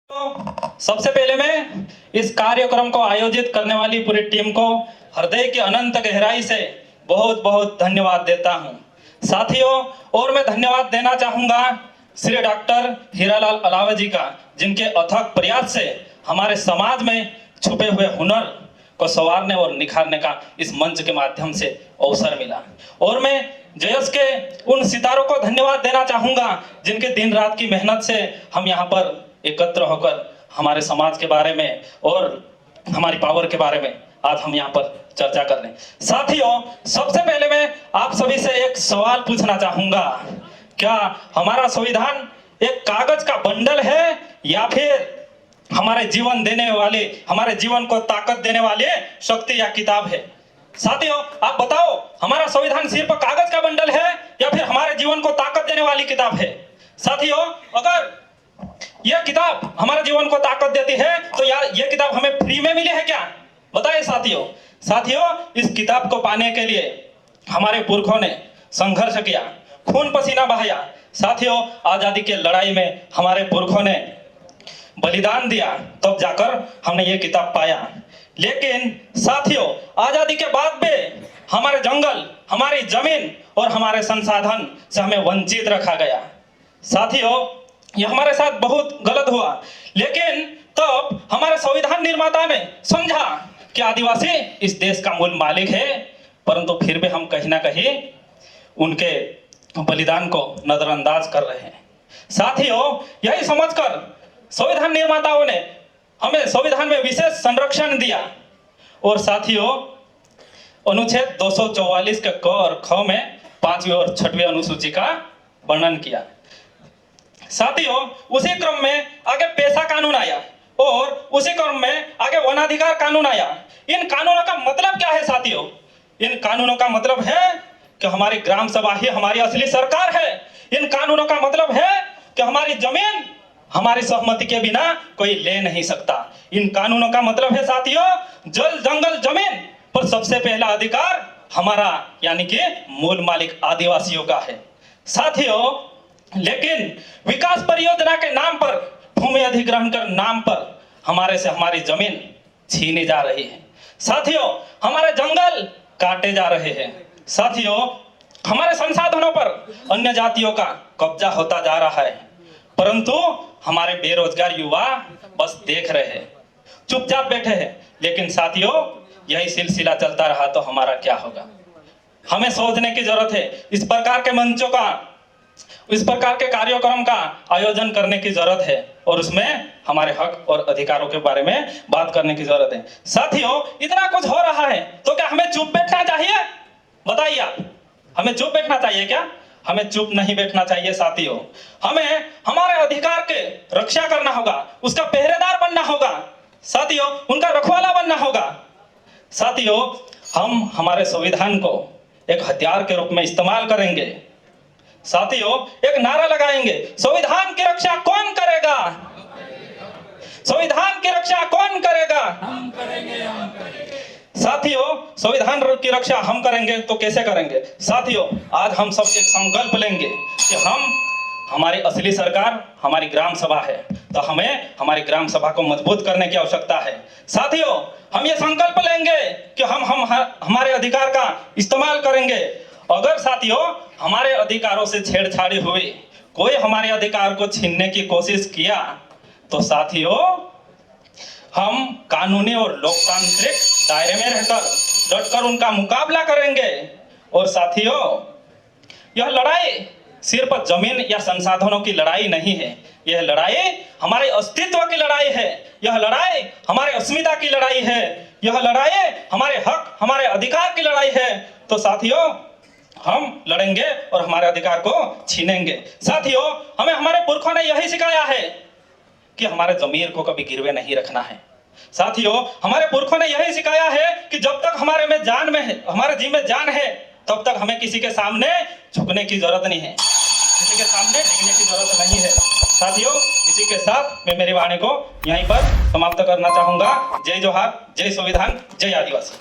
तो सबसे पहले मैं इस कार्यक्रम को आयोजित करने वाली पूरी टीम को हृदय की अनंत गहराई से बहुत बहुत धन्यवाद देता हूं। साथियों, और मैं धन्यवाद देना चाहूंगा श्री डॉक्टर हीरालाल अलावा जी का, जिनके अथक प्रयास से हमारे समाज में छुपे हुए हुनर को संवारने और निखारने का इस मंच के माध्यम से अवसर मिला। और मैं जयस के उन सितारों को धन्यवाद देना चाहूंगा जिनके दिन रात की मेहनत से हम यहाँ पर एकत्र होकर हमारे समाज के बारे में और हमारी पावर के बारे में आज हम यहाँ पर चर्चा कर रहे हैं। साथियों, सबसे पहले मैं आप सभी से एक सवाल पूछना चाहूंगा, क्या हमारा संविधान एक कागज का बंडल है या फिर हमारे जीवन देने वाले, हमारे जीवन को ताकत देने वाले शक्ति या किताब है? साथियों, आप बताओ, हमारा संविधान सिर्फ कागज का बंडल है या फिर हमारे जीवन को ताकत देने वाली किताब है? साथियों, अगर यह किताब हमारे जीवन को ताकत देती है तो यार यह किताब हमें फ्री में मिली है क्या? बताइए साथियों, इस किताब को पाने के लिए हमारे पुरखों ने संघर्ष किया, खून पसीना बहाया। साथियों, आजादी के लड़ाई में हमारे पुरखों ने बलिदान दिया, तब जाकर हमने ये किताब पाया। लेकिन साथियों, आजादी के बाद भी हमारे जंगल, हमारी जमीन और हमारे संसाधन से हमें वंचित रखा गया। साथियों, यह हमारे साथ बहुत गलत हुआ। लेकिन तब हमारे संविधान निर्माता ने समझा कि आदिवासी इस देश का मूल मालिक है, परंतु फिर भी हम कहीं ना कहीं उनके बलिदान को नजरअंदाज कर रहे हैं। साथियों, यही समझकर संविधान निर्माताओं ने हमें संविधान में विशेष संरक्षण दिया और साथियों, अनुच्छेद 244 के क और ख में 5वीं और 6वीं अनुसूची का वर्णन किया। साथियों, उसी क्रम में आगे पेशा कानून आया और उसी क्रम में आगे वनाधिकार कानून आया। इन कानूनों का मतलब क्या है साथियों? इन कानूनों का मतलब है कि हमारी ग्राम सभा ही हमारी असली सरकार है। इन कानूनों का मतलब है कि हमारी जमीन हमारी सहमति के बिना कोई ले नहीं सकता। इन कानूनों का मतलब है साथियों, जल जंगल जमीन पर सबसे पहला अधिकार हमारा यानी कि मूल मालिक आदिवासियों का है। साथियों, लेकिन विकास परियोजना के नाम पर, भूमि अधिग्रहण के नाम पर हमारे से हमारी जमीन छीनी जा रही है। साथियों, हमारे जंगल काटे जा रहे हैं। साथियों, हमारे संसाधनों पर अन्य जातियों का कब्जा होता जा रहा है, परंतु हमारे बेरोजगार युवा बस देख रहे हैं, चुपचाप बैठे हैं। लेकिन साथियों, यही सिलसिला चलता रहा तो हमारा क्या होगा? हमें सोचने की जरूरत है। इस प्रकार के मंचों का, इस प्रकार के कार्यक्रम का आयोजन करने की जरूरत है और उसमें हमारे हक और अधिकारों के बारे में बात करने की जरूरत है। साथियों, इतना कुछ हो रहा है तो क्या हमें चुप बैठना चाहिए? बताइए आप, हमें चुप बैठना चाहिए क्या? हमें चुप नहीं बैठना चाहिए। साथियों, हमें हमारे अधिकार के रक्षा करना होगा, उसका पहरेदार बनना होगा। साथियों, उनका रखवाला बनना होगा। साथियों, हम हमारे संविधान को एक हथियार के रूप में इस्तेमाल करेंगे। साथियों, एक नारा लगाएंगे, संविधान की रक्षा कौन करेगा? संविधान की रक्षा कौन करेगा? हम करेंगे, हम करेंगे। साथियों, संविधान की रक्षा हम करेंगे तो कैसे करेंगे? साथियों, आज हम सब एक संकल्प लेंगे कि हमारी असली सरकार हमारी ग्राम सभा है, तो हमें हमारी ग्राम सभा को मजबूत करने की आवश्यकता है। साथियों, हम ये संकल्प लेंगे कि हम हमारे अधिकार का इस्तेमाल करेंगे। अगर साथियों हमारे अधिकारों से छेड़छाड़ी हुई, कोई हमारे अधिकार को छीनने की कोशिश किया, तो साथियों हम कानूनी और लोकतांत्रिक दायरे में रहकर डटकर उनका मुकाबला करेंगे। और साथियों, यह लड़ाई सिर्फ जमीन या संसाधनों की लड़ाई नहीं है, यह लड़ाई हमारे अस्तित्व की लड़ाई है, यह लड़ाई हमारे अस्मिता की लड़ाई है, यह लड़ाई हमारे हक, हमारे अधिकार की लड़ाई है। तो साथियों, हम लड़ेंगे और हमारे अधिकार को छीनेंगे। साथियों, हमें हमारे पुरखों ने यही सिखाया है कि हमारे जमीर को कभी गिरवे नहीं रखना है। साथियों, हमारे पुरखों ने यही सिखाया है कि जब तक हमारे में जान में है, हमारे जी में जान है, तब तक हमें किसी के सामने झुकने की जरूरत नहीं है, किसी के सामने झुकने की जरूरत नहीं है। साथियों, इसी के साथ मैं मेरी वाणी को यहीं पर समाप्त करना चाहूंगा। जय जोहार, जय संविधान, जय आदिवासी।